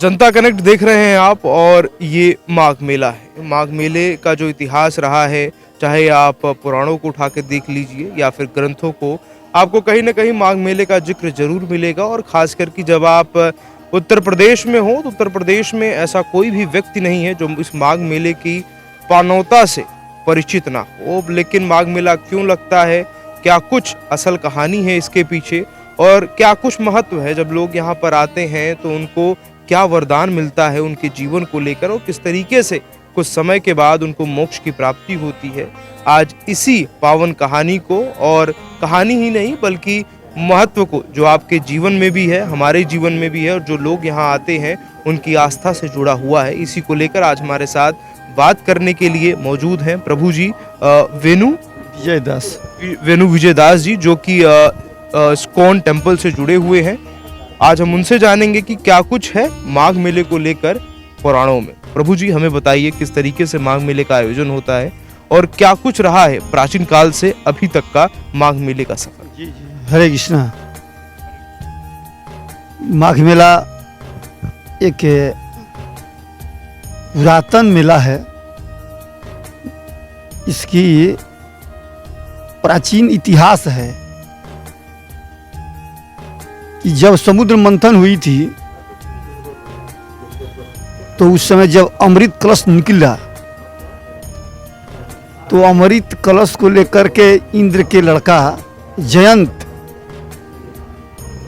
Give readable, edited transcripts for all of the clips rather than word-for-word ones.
जनता connect देख रहे हैं आप और ये माघ मेला है। माघ मेले का जो इतिहास रहा है, चाहे आप पुराणों को उठा के देख लीजिए या फिर ग्रंथों को, आपको कहीं ना कहीं माघ मेले का जिक्र जरूर मिलेगा। और खास करके जब आप उत्तर प्रदेश में हो तो उत्तर प्रदेश में ऐसा कोई भी व्यक्ति नहीं है जो इस माघ मेले की पावनता से परिचित ना हो। लेकिन माघ मेला क्यों लगता है, क्या कुछ असल कहानी है इसके पीछे, और क्या कुछ महत्व है जब लोग यहाँ पर आते हैं तो उनको क्या वरदान मिलता है उनके जीवन को लेकर, और किस तरीके से कुछ समय के बाद उनको मोक्ष की प्राप्ति होती है। आज इसी पावन कहानी को, और कहानी ही नहीं बल्कि महत्व को, जो आपके जीवन में भी है, हमारे जीवन में भी है, और जो लोग यहाँ आते हैं उनकी आस्था से जुड़ा हुआ है, इसी को लेकर आज हमारे साथ बात करने के लिए मौजूद हैं प्रभु जी वेणु विजय दास जी, जो कि इस्कॉन टेम्पल से जुड़े हुए हैं। आज हम उनसे जानेंगे कि क्या कुछ है माघ मेले को लेकर पुराणों में। प्रभु जी, हमें बताइए किस तरीके से माघ मेले का आयोजन होता है और क्या कुछ रहा है प्राचीन काल से अभी तक का माघ मेले का सफर। जी जी, हरे कृष्णा। माघ मेला एक पुरातन मेला है। इसकी प्राचीन इतिहास है कि जब समुद्र मंथन हुई थी तो उस समय जब अमृत कलश निकला तो अमृत कलश को लेकर के इंद्र के लड़का जयंत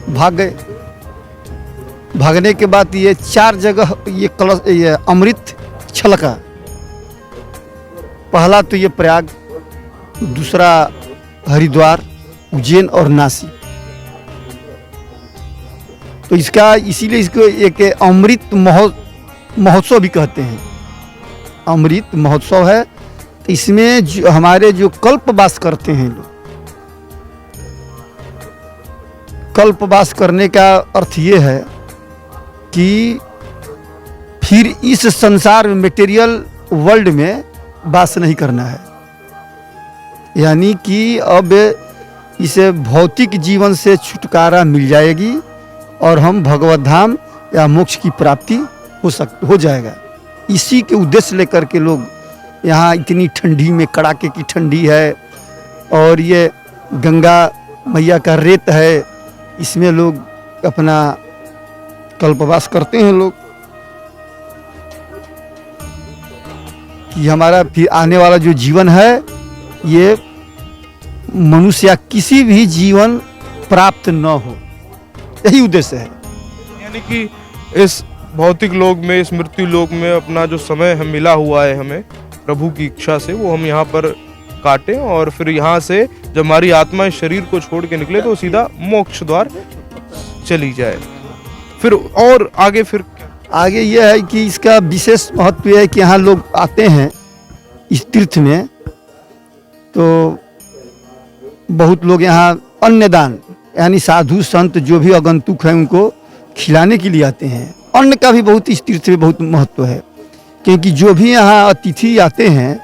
भाग गए। भागने के बाद ये 4 जगह ये कलश, ये अमृत छलका। पहला तो ये प्रयाग, दूसरा हरिद्वार, उज्जैन और नासिक। तो इसका इसीलिए इसको एक अमृत महोत्सव भी कहते हैं। अमृत महोत्सव है। तो इसमें जो हमारे जो कल्पवास करते हैं लोग, कल्पवास करने का अर्थ ये है कि फिर इस संसार में, मटेरियल वर्ल्ड में वास नहीं करना है। यानी कि अब इसे भौतिक जीवन से छुटकारा मिल जाएगी और हम भगवत धाम या मोक्ष की प्राप्ति हो जाएगा। इसी के उद्देश्य लेकर के लोग यहाँ, इतनी ठंडी में, कड़ाके की ठंडी है और ये गंगा मैया का रेत है, इसमें लोग अपना कल्पवास करते हैं लोग कि हमारा फिर आने वाला जो जीवन है ये मनुष्य या किसी भी जीवन प्राप्त न हो, यही उद्देश्य है। यानी कि इस भौतिक लोक में, इस मृत्यु लोक में अपना जो समय हम मिला हुआ है, हमें प्रभु की इच्छा से वो हम यहाँ पर काटें और फिर यहाँ से जब हमारी आत्मा इस शरीर को छोड़ के निकले तो सीधा मोक्ष द्वार चली जाए। फिर और आगे फिर आगे यह है कि इसका विशेष महत्व है कि यहाँ लोग आते हैं इस तीर्थ में, तो बहुत लोग यहाँ अन्नदान, यानी साधु संत जो भी आगंतुक हैं उनको खिलाने के लिए आते हैं। अन्न का भी बहुत इस तीर्थ में बहुत महत्व है, क्योंकि जो भी यहाँ अतिथि आते हैं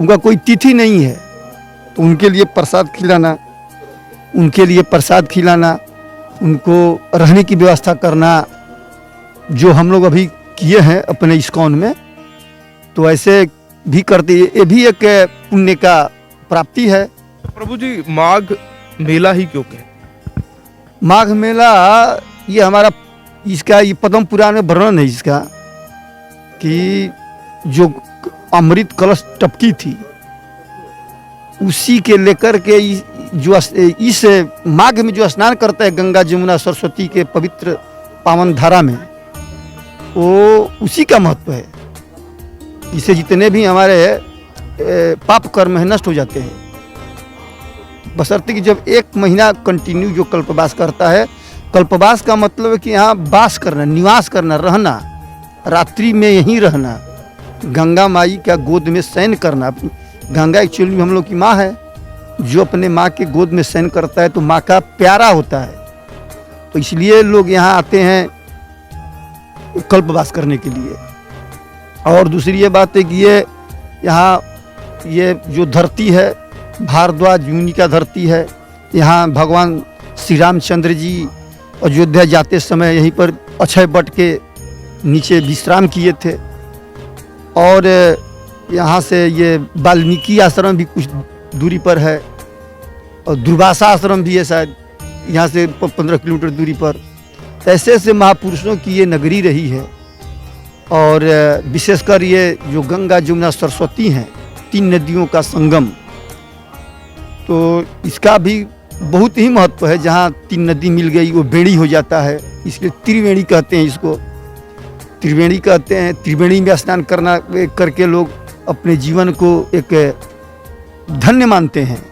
उनका कोई तिथि नहीं है, तो उनके लिए प्रसाद खिलाना, उनको रहने की व्यवस्था करना, जो हम लोग अभी किए हैं अपने इस्कॉन में, तो ऐसे भी करते। ये भी एक पुण्य का प्राप्ति है। प्रभु जी, माघ मेला ही क्यों कहते? माघ मेला ये हमारा, इसका ये पद्म पुराण में वर्णन है इसका कि जो अमृत कलश टपकी थी उसी के लेकर के जो इस माघ में जो स्नान करता है गंगा जमुना सरस्वती के पवित्र पावन धारा में, वो उसी का महत्व है। इससे जितने भी हमारे पाप कर्म है नष्ट हो जाते हैं, बशर्ते कि जब 1 महीना कंटिन्यू जो कल्पवास करता है। कल्पवास का मतलब है कि यहाँ वास करना, निवास करना, रहना, रात्रि में यहीं रहना, गंगा माई का गोद में शयन करना। गंगा एक्चुअली में हम लोग की माँ है, जो अपने माँ के गोद में शयन करता है तो माँ का प्यारा होता है। तो इसलिए लोग यहाँ आते हैं कल्पवास करने के लिए। और दूसरी ये बात है कि ये यहाँ ये जो धरती है भारद्वाज मुनि का धरती है। यहाँ भगवान श्री रामचंद्र जी अयोध्या जाते समय यहीं पर अक्षय वट के नीचे विश्राम किए थे। और यहाँ से ये वाल्मीकि आश्रम भी कुछ दूरी पर है, और दुर्वासा आश्रम भी है शायद यहाँ से 15 किलोमीटर दूरी पर। ऐसे ऐसे महापुरुषों की ये नगरी रही है। और विशेषकर ये जो गंगा जमुना सरस्वती हैं, 3 नदियों का संगम, तो इसका भी बहुत ही महत्व है। जहाँ 3 नदी मिल गई वो बेड़ी हो जाता है, इसलिए त्रिवेणी कहते हैं इसको, त्रिवेणी कहते हैं। त्रिवेणी में स्नान करके लोग अपने जीवन को एक धन्य मानते हैं।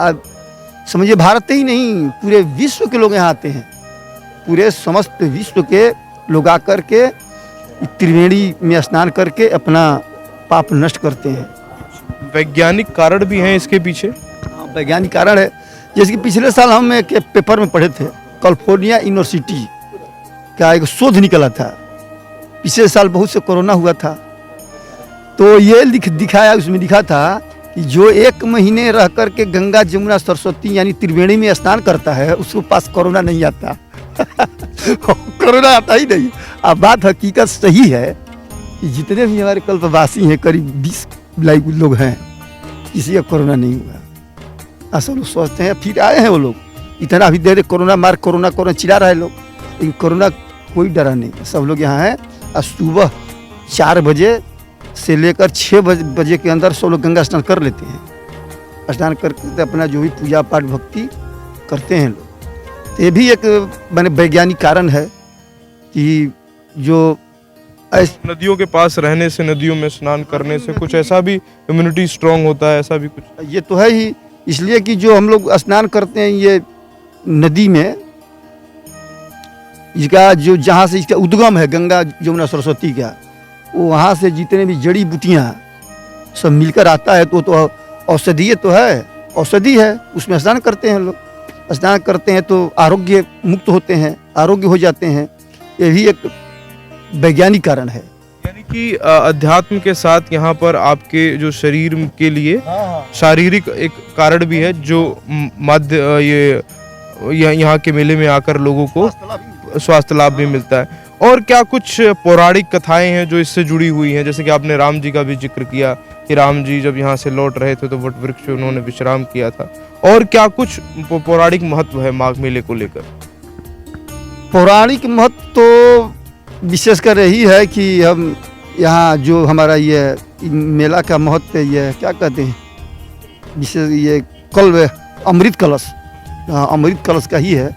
आप समझिए, भारत ही नहीं पूरे विश्व के लोग यहाँ आते हैं, पूरे समस्त विश्व के लोग आकर के त्रिवेणी में स्नान करके अपना पाप नष्ट करते हैं। वैज्ञानिक कारण भी हैं इसके पीछे? वैज्ञानिक कारण है, जैसे कि पिछले साल हम एक पेपर में पढ़े थे, कैलिफोर्निया यूनिवर्सिटी का एक शोध निकला था। पिछले साल बहुत से कोरोना हुआ था, तो ये दिखाया, उसमें लिखा था कि जो 1 महीने रह कर के गंगा जमुना सरस्वती यानी त्रिवेणी में स्नान करता है, उसके पास कोरोना नहीं आता। कोरोना आता ही नहीं। अब बात हकीकत सही है कि जितने भी हमारे कल्पवासी हैं, करीब 20 लाख लोग हैं, किसी का कोरोना नहीं हुआ। ऐसा लोग सोचते हैं, फिर आए हैं वो लोग, इतना भी देर कोरोना मार कोरोना चिल्ला रहे लोग, लेकिन कोरोना कोई डरा नहीं। सब लोग यहाँ हैं। और सुबह 4 बजे से लेकर 6 बजे के अंदर सब लोग गंगा स्नान कर लेते हैं। स्नान करके अपना जो भी पूजा पाठ भक्ति करते हैं लोग। तो ये भी एक माने वैज्ञानिक कारण है कि जो नदियों के पास रहने से, नदियों में स्नान करने से कुछ ऐसा भी इम्यूनिटी स्ट्रांग होता है, ऐसा भी कुछ? ये तो है ही, इसलिए कि जो हम लोग स्नान करते हैं ये नदी में, इसका जो जहाँ से इसका उद्गम है गंगा जमुना सरस्वती का, वो वहाँ से जितने भी जड़ी बूटियाँ सब मिलकर आता है, तो औषधीय तो है, औषधि है, उसमें स्नान करते हैं लोग। स्नान करते हैं तो आरोग्य मुक्त होते हैं, आरोग्य हो जाते हैं। ये भी एक वैज्ञानिक कारण है। यानी कि अध्यात्म के साथ यहाँ पर आपके जो शरीर के लिए शारीरिक एक कारण भी है, जो मध्य ये यहाँ के मेले में आकर लोगों को स्वास्थ्य लाभ भी मिलता है। और क्या कुछ पौराणिक कथाएं हैं जो इससे जुड़ी हुई हैं? जैसे कि आपने राम जी का भी जिक्र किया कि राम जी जब यहाँ से लौट रहे थे तो वट वृक्ष उन्होंने विश्राम किया था। और क्या कुछ पौराणिक महत्व है माघ मेले को लेकर? पौराणिक महत्व तो विशेषकर यही है कि हम यहाँ जो हमारा ये मेला का महत्व है, ये क्या कहते हैं, विशेष ये अमृत कलश, अमृत कलश का ही है,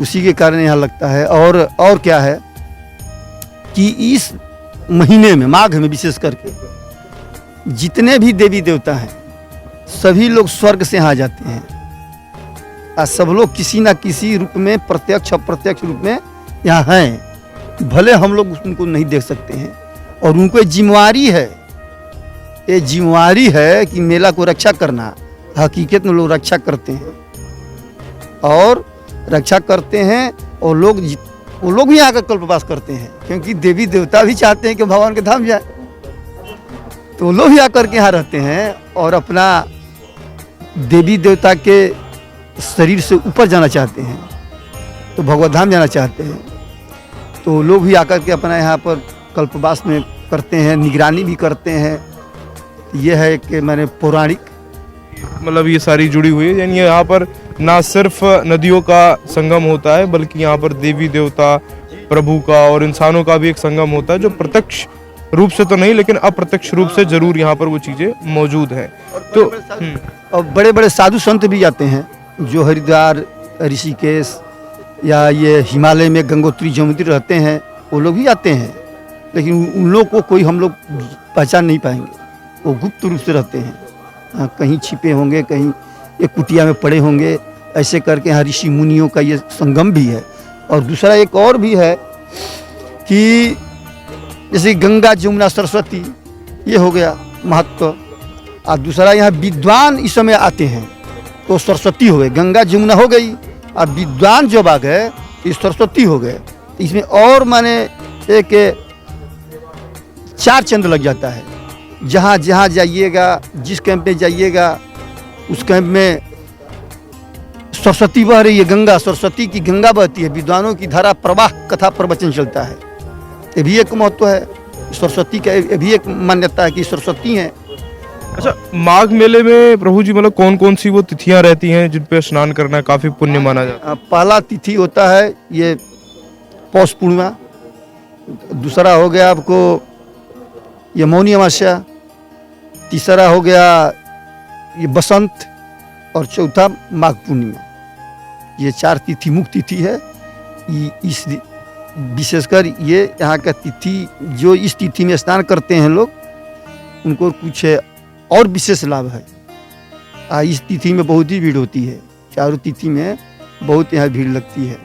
उसी के कारण यहाँ लगता है। और क्या है कि इस महीने में, माघ में विशेष करके जितने भी देवी देवता हैं सभी लोग स्वर्ग से यहाँ जाते हैं। और सब लोग किसी ना किसी रूप में, प्रत्यक्ष अप्रत्यक्ष रूप में यहाँ हैं। भले हम लोग उनको नहीं देख सकते हैं, और उनको जिम्मेवारी है, ये जिम्मेवारी है कि मेला को रक्षा करना। हकीकत में लोग रक्षा करते हैं, और रक्षा करते हैं, और वो लोग भी आकर कल्पवास करते हैं, क्योंकि देवी देवता भी चाहते हैं कि भगवान के धाम जाए, तो लोग भी आकर के यहाँ रहते हैं और अपना देवी देवता के शरीर से ऊपर जाना चाहते हैं, तो भगवत धाम जाना चाहते हैं। तो लोग भी आकर के अपना यहाँ पर कल्पवास में करते हैं, निगरानी भी करते हैं। ये है कि मैंने पौराणिक, मतलब ये सारी जुड़ी हुई है। यानी यहाँ पर ना सिर्फ नदियों का संगम होता है, बल्कि यहाँ पर देवी देवता, प्रभु का और इंसानों का भी एक संगम होता है, जो प्रत्यक्ष रूप से तो नहीं लेकिन अप्रत्यक्ष रूप से जरूर यहाँ पर वो चीजें मौजूद हैं। तो और बड़े बड़े साधु संत भी जाते हैं, जो हरिद्वार, ऋषिकेश या ये हिमालय में गंगोत्री जमुत्री रहते हैं, वो लोग भी आते हैं, लेकिन उन लोग को कोई हम लोग पहचान नहीं पाएंगे। वो गुप्त रूप से रहते हैं, कहीं छिपे होंगे, कहीं एक कुटिया में पड़े होंगे, ऐसे करके यहाँ ऋषि मुनियों का ये संगम भी है। और दूसरा एक और भी है कि जैसे गंगा जमुना सरस्वती, ये हो गया महत्व। और दूसरा यहाँ विद्वान इस समय आते हैं, तो सरस्वती हो गए, गंगा जमुना हो गई, और विद्वान जब आ गए ये सरस्वती हो गए। इसमें और माने एक 4 चंद्र लग जाता है। जहाँ जहाँ जाइएगा, जिस कैंप में जाइएगा, उस कैंप में सरस्वती बह रही है, गंगा, सरस्वती की गंगा बहती है, विद्वानों की धारा प्रवाह, कथा प्रवचन चलता है। ये भी एक महत्व है। सरस्वती का ये भी एक मान्यता है कि सरस्वती हैं। अच्छा, माघ मेले में प्रभु जी मतलब कौन कौन सी वो तिथियां रहती हैं जिन पे स्नान करना काफी पुण्य माना जाता है? पहला तिथि होता है ये पौष पूर्णिमा, दूसरा हो गया आपको ये मौनी अमावस्या, तीसरा हो गया ये बसंत, और चौथा माघ पूर्णिमा। ये 4 तिथि मुख्य तिथि है। इस विशेषकर ये यहाँ का तिथि, जो इस तिथि में स्नान करते हैं लोग, उनको कुछ और विशेष लाभ है। इस तिथि में बहुत ही भीड़ होती है। चारों तिथि में बहुत यहाँ भीड़ लगती है,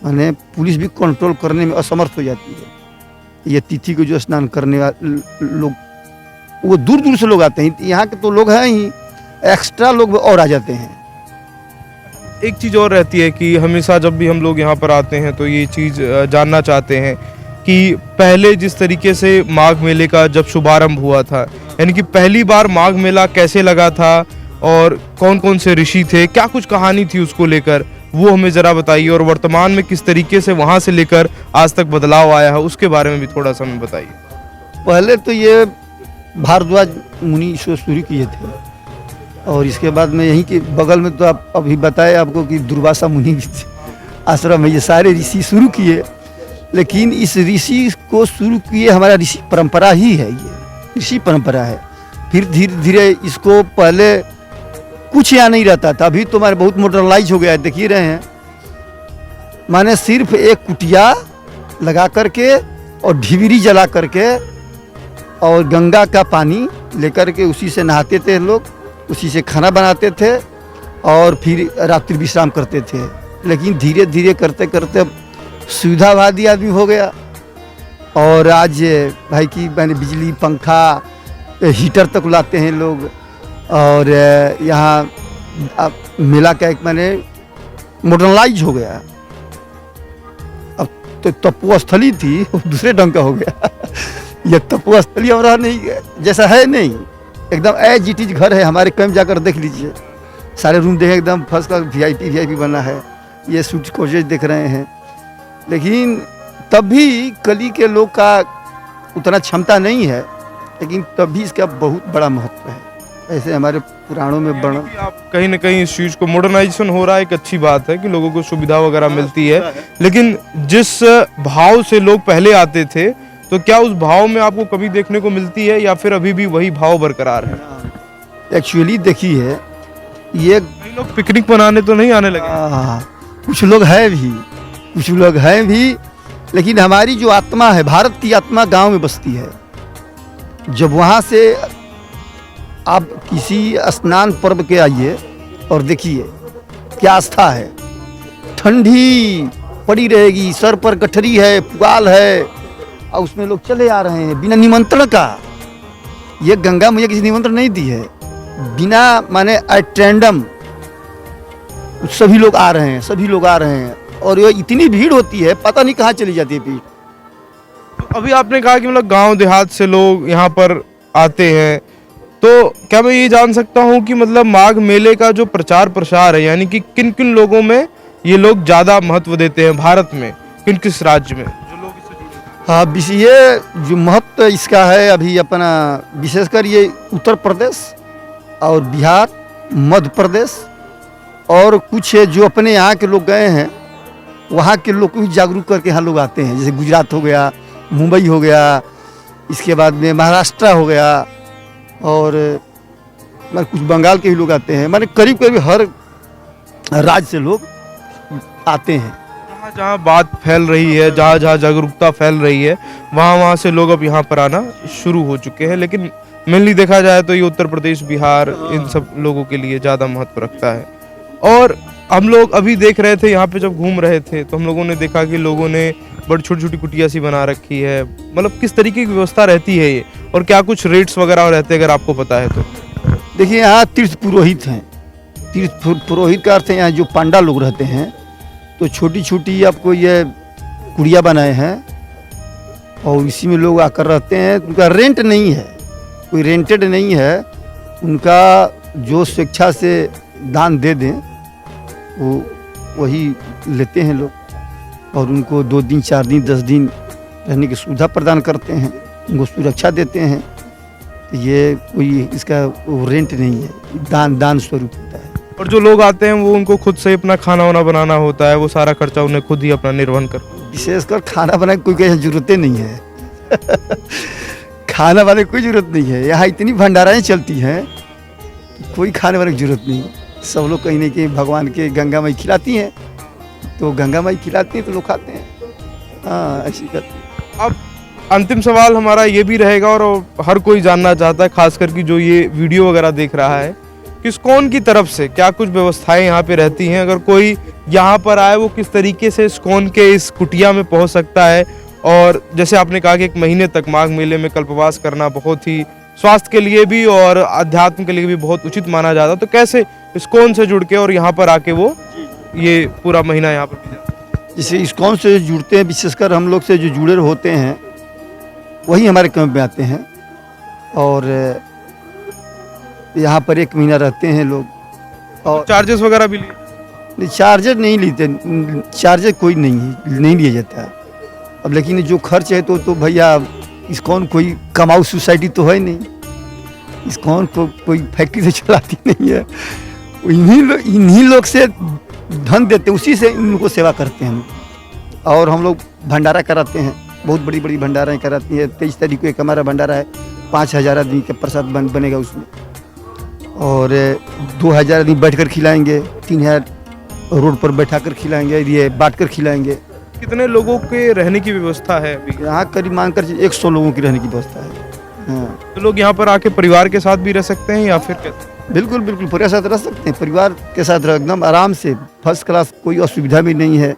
माने पुलिस भी कंट्रोल करने में असमर्थ हो जाती है। ये तिथि को जो स्नान करने वाले लोग, वो दूर दूर से लोग आते हैं। यहाँ के तो लोग हैं ही, एक्स्ट्रा लोग और आ जाते हैं। एक चीज़ और रहती है कि हमेशा जब भी हम लोग यहाँ पर आते हैं तो ये चीज़ जानना चाहते हैं कि पहले जिस तरीके से माघ मेले का जब शुभारंभ हुआ था, यानी कि पहली बार माघ मेला कैसे लगा था और कौन कौन से ऋषि थे, क्या कुछ कहानी थी उसको लेकर, वो हमें ज़रा बताइए। और वर्तमान में किस तरीके से वहाँ से लेकर आज तक बदलाव आया है, उसके बारे में भी थोड़ा सा हमें बताइए। पहले तो ये भारद्वाज मुनि इसको शुरू किए थे, और इसके बाद में यहीं के बगल में तो आप अभी बताए आपको कि दुर्वासा मुनि आश्रम है। ये सारे ऋषि शुरू किए, लेकिन इस ऋषि को शुरू किए हमारा ऋषि परंपरा ही है। ये ऋषि परंपरा है। फिर धीरे धीरे इसको, पहले कुछ यहाँ नहीं रहता था, अभी तो हमारे बहुत मॉडर्नाइज हो गया है, देख ही रहे हैं। माने सिर्फ एक कुटिया लगा करके और ढिबरी जला करके और गंगा का पानी लेकर के उसी से नहाते थे लोग, उसी से खाना बनाते थे और फिर रात्रि विश्राम करते थे। लेकिन धीरे धीरे करते करते अब सुविधावादी आदमी हो गया, और आज भाई की मैंने बिजली, पंखा, हीटर तक लाते हैं लोग। और यहाँ मेला का एक मैंने मॉडर्नाइज हो गया। अब तो तपोस्थली थी, दूसरे ढंग का हो गया। ये तपोस्थली और नहीं जैसा है, नहीं, एकदम एज इट इज घर है। हमारे कैंप जाकर देख लीजिए, सारे रूम देखें, एकदम फर्स्ट क्लास वीआईपी बना है। ये सूट कोचेज देख रहे हैं। लेकिन तब भी कली के लोग का उतना क्षमता नहीं है, लेकिन तब भी इसका बहुत बड़ा महत्व है। ऐसे हमारे पुराणों में वर्णन। आप कहीं ना कहीं इस चीज़ को मॉडर्नाइजेशन हो रहा है, एक अच्छी बात है कि लोगों को सुविधा वगैरह मिलती है। लेकिन जिस भाव से लोग पहले आते थे, तो क्या उस भाव में आपको कमी देखने को मिलती है या फिर अभी भी वही भाव बरकरार है? एक्चुअली देखिए, ये कई लोग पिकनिक मनाने तो नहीं आने लगे। कुछ लोग हैं भी, कुछ लोग हैं भी, लेकिन हमारी जो आत्मा है, भारत की आत्मा गांव में बसती है। जब वहाँ से आप किसी स्नान पर्व के आइए और देखिए क्या आस्था है। ठंडी पड़ी रहेगी, सर पर गठरी है, पुआल है, और उसमें लोग चले आ रहे हैं बिना निमंत्रण का। ये गंगा मुझे किसी निमंत्रण नहीं दी है, बिना माने एट रैंडम सभी लोग आ रहे हैं, सभी लोग आ रहे हैं। और ये इतनी भीड़ होती है, पता नहीं कहाँ चली जाती है भीड़। अभी आपने कहा कि मतलब गांव देहात से लोग यहाँ पर आते हैं, तो क्या मैं ये जान सकता हूँ कि मतलब माघ मेले का जो प्रचार प्रसार है, यानी कि किन किन लोगों में ये लोग ज़्यादा महत्व देते हैं भारत में, किन किस राज्य में जो लोग इससे जुड़े हैं? हाँ, ये जो महत्व इसका है अभी अपना, विशेषकर ये उत्तर प्रदेश और बिहार, मध्य प्रदेश, और कुछ जो अपने यहाँ के लोग गए हैं, वहाँ के लोग को भी जागरूक करके यहाँ लोग आते हैं। जैसे गुजरात हो गया, मुंबई हो गया, इसके बाद में महाराष्ट्र हो गया, और माने कुछ बंगाल के भी लोग आते हैं। माने करीब करीब हर राज्य से लोग आते हैं। जहाँ जहाँ बात फैल रही है, जहाँ जहाँ जागरूकता फैल रही है, वहाँ वहाँ से लोग अब यहाँ पर आना शुरू हो चुके हैं। लेकिन मेनली देखा जाए तो ये उत्तर प्रदेश, बिहार, इन सब लोगों के लिए ज़्यादा महत्व रखता है। और हम लोग अभी देख रहे थे, यहाँ पे जब घूम रहे थे तो हम लोगों ने देखा कि लोगों ने बड़ी छोटी छोटी कुटिया सी बना रखी है। मतलब किस तरीके की व्यवस्था रहती है ये, और क्या कुछ रेट्स वगैरह रहते हैं अगर आपको पता है तो? देखिए, यहाँ तीर्थ पुरोहित हैं। तीर्थ पुरोहित का अर्थ है यहाँ जो पांडा लोग रहते हैं, तो छोटी छोटी आपको ये कुड़िया बनाए हैं और इसी में लोग आकर रहते हैं। उनका रेंट नहीं है, कोई रेंटेड नहीं है। उनका जो स्वेच्छा से दान दे दें वो वही लेते हैं लोग, और उनको 2 दिन, 4 दिन, 10 दिन रहने की सुविधा प्रदान करते हैं, उनको सुरक्षा देते हैं। तो ये कोई इसका वो रेंट नहीं है, दान स्वरूप होता है। और जो लोग आते हैं वो उनको खुद से अपना खाना वाना बनाना होता है, वो सारा खर्चा उन्हें खुद ही अपना निर्वहन कर। विशेषकर खाना बनाने की कोई जरूरतें नहीं है। खाना बनाने की कोई जरूरत नहीं है, यहाँ इतनी भंडाराएं चलती हैं कि कोई खाने बनाने की जरूरत नहीं। सब लोग कहीं ना कहीं भगवान के गंगा माई खिलाती हैं, तो गंगा माई खिलाती हैं तो लोग खाते हैं। हाँ, ऐसी करते हैं। अब अंतिम सवाल हमारा ये भी रहेगा और हर कोई जानना चाहता है, खास करके जो ये वीडियो वगैरह देख रहा है, कि इस्कॉन की तरफ से क्या कुछ व्यवस्थाएं यहाँ पे रहती हैं? अगर कोई यहाँ पर आए वो किस तरीके से इस्कॉन के इस कुटिया में पहुँच सकता है? और जैसे आपने कहा कि 1 महीने तक माघ मेले में कल्पवास करना बहुत ही स्वास्थ्य के लिए भी और अध्यात्म के लिए भी बहुत उचित माना जाता है, तो कैसे इस्कॉन से जुड़ के और यहाँ पर आके वो ये पूरा महीना यहाँ पर भी जाता है? जैसे इस्कॉन से जुड़ते हैं, विशेषकर हम लोग से जो जुड़े होते हैं वही हमारे कैंप में आते हैं और यहाँ पर 1 महीना रहते हैं लोग। और चार्जेस वगैरह भी लिए? चार्जर नहीं लेते, चार्जर कोई नहीं लिया जाता। अब लेकिन जो खर्च है तो भैया इस्कॉन कोई कमाऊ सोसाइटी तो है नहीं, इस्कॉन को कोई फैक्ट्री से चलाती नहीं है। इन्हीं लोग से धन देते, उसी से इन लोगों को सेवा करते हैं। और हम लोग भंडारा कराते हैं, बहुत बड़ी बड़ी भंडाराएँ कराती है। 23 तारीख को एक हमारा भंडारा है, 5000 आदमी का प्रसाद बनेगा उसमें, और 2000 आदमी बैठकर खिलाएंगे, 3000 रोड पर बैठाकर खिलाएंगे, ये बांट कर खिलाएंगे। कितने लोगों के रहने की व्यवस्था है अभी? यहाँ करीब मानकर 100 लोगों की रहने की व्यवस्था है। हाँ, तो लोग यहाँ पर आके परिवार के साथ भी रह सकते हैं या फिर कैसे? बिल्कुल बिल्कुल परिवार के साथ रह सकते हैं, परिवार के साथ एकदम आराम से, फर्स्ट क्लास, कोई असुविधा भी नहीं है।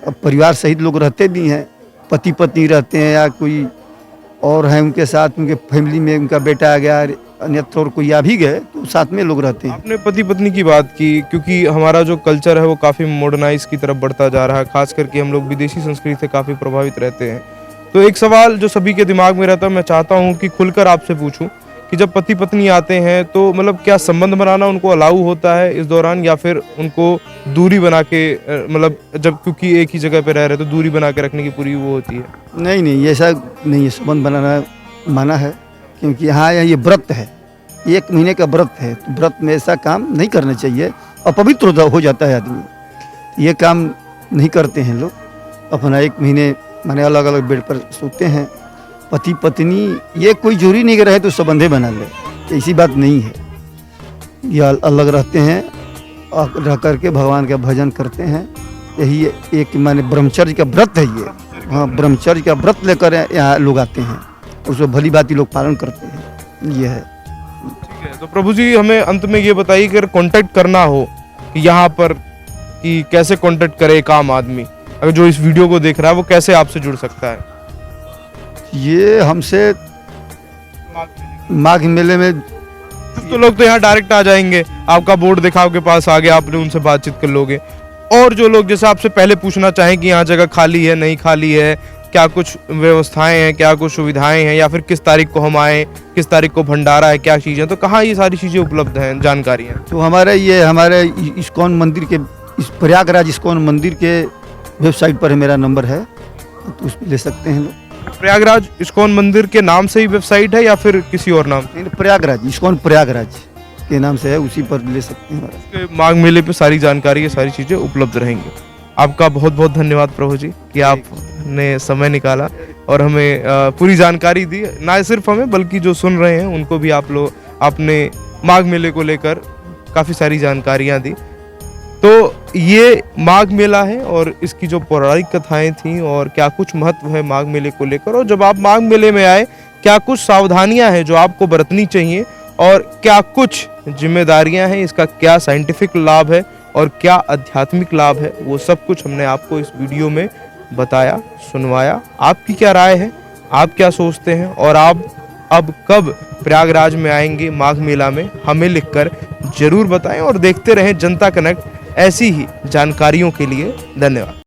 अब परिवार सहित लोग रहते भी हैं, पति पत्नी रहते हैं या कोई और हैं उनके साथ, उनके फैमिली में उनका बेटा आ गया, अन्यत्र और कोई आ भी गए तो साथ में लोग रहते हैं। आपने पति पत्नी की बात की, क्योंकि हमारा जो कल्चर है वो काफ़ी मॉडर्नाइज की तरफ बढ़ता जा रहा है, खास करके हम लोग विदेशी संस्कृति से काफ़ी प्रभावित रहते हैं। तो एक सवाल जो सभी के दिमाग में रहता है, मैं चाहता हूँ कि खुलकर आपसे पूछूं कि जब पति पत्नी आते हैं तो मतलब क्या संबंध बनाना उनको अलाउ होता है इस दौरान, या फिर उनको दूरी बना के मतलब जब क्योंकि एक ही जगह पे रह रहे तो दूरी बना के रखने की पूरी वो होती है? नहीं, ऐसा नहीं है, संबंध बनाना माना है, क्योंकि यहाँ ये व्रत है, 1 महीने का व्रत है। तो व्रत में ऐसा काम नहीं करना चाहिए, अपवित्र हो जाता है आदमी। ये काम नहीं करते हैं लोग, अपना 1 महीने माने अलग अलग बेड पर सोते हैं। पति पत्नी ये कोई जरूरी नहीं रहे तो संबंधे बना ले, ऐसी बात नहीं है। ये अलग रहते हैं और रह करके भगवान का भजन करते हैं। यही एक माने ब्रह्मचर्य का व्रत है ये। हाँ, ब्रह्मचर्य का व्रत लेकर यहाँ लोग आते हैं, उसको भली भांति लोग पालन करते हैं। ये है। ठीक है, तो प्रभु जी हमें अंत में ये बताइए कि अगर कांटेक्ट करना हो कि यहाँ पर कि कैसे कांटेक्ट करे एक आम आदमी, अगर जो इस वीडियो को देख रहा है वो कैसे आपसे जुड़ सकता है? ये हमसे माघ मेले में तो लोग तो यहाँ डायरेक्ट आ जाएंगे, आपका बोर्ड देखा आपके पास आ गया, आपने उनसे बातचीत कर लोगे। और जो लोग जैसे आपसे पहले पूछना चाहें कि यहाँ जगह खाली है नहीं खाली है, क्या कुछ व्यवस्थाएं हैं, क्या कुछ सुविधाएं हैं, या फिर किस तारीख को हम आए, किस तारीख को भंडारा है, क्या चीज़ें, तो कहाँ ये सारी चीज़ें उपलब्ध हैं, जानकारी है? तो हमारे इस्कॉन मंदिर के, इस प्रयागराज इस्कॉन मंदिर के वेबसाइट पर मेरा नंबर है, तो उस पर ले सकते हैं लोग। प्रयागराज इस्कॉन मंदिर के नाम से ही वेबसाइट है या फिर किसी और नाम? प्रयागराज इस्कॉन प्रयागराज के नाम से है, उसी पर ले सकते हैं। माघ मेले पे सारी जानकारी, ये सारी चीज़ें उपलब्ध रहेंगी। आपका बहुत बहुत धन्यवाद प्रभु जी कि आपने समय निकाला और हमें पूरी जानकारी दी, ना सिर्फ हमें बल्कि जो सुन रहे हैं उनको भी आपने माघ मेले को लेकर काफ़ी सारी जानकारियाँ दी। तो ये माघ मेला है और इसकी जो पौराणिक कथाएं थीं और क्या कुछ महत्व है माघ मेले को लेकर, और जब आप माघ मेले में आए क्या कुछ सावधानियां हैं जो आपको बरतनी चाहिए और क्या कुछ जिम्मेदारियां हैं, इसका क्या साइंटिफिक लाभ है और क्या आध्यात्मिक लाभ है, वो सब कुछ हमने आपको इस वीडियो में बताया, सुनवाया। आपकी क्या राय है, आप क्या सोचते हैं और आप अब कब प्रयागराज में आएंगे माघ मेला में, हमें लिखकर जरूर बताएं और देखते रहें जनता कनेक्ट ऐसी ही जानकारियों के लिए। धन्यवाद।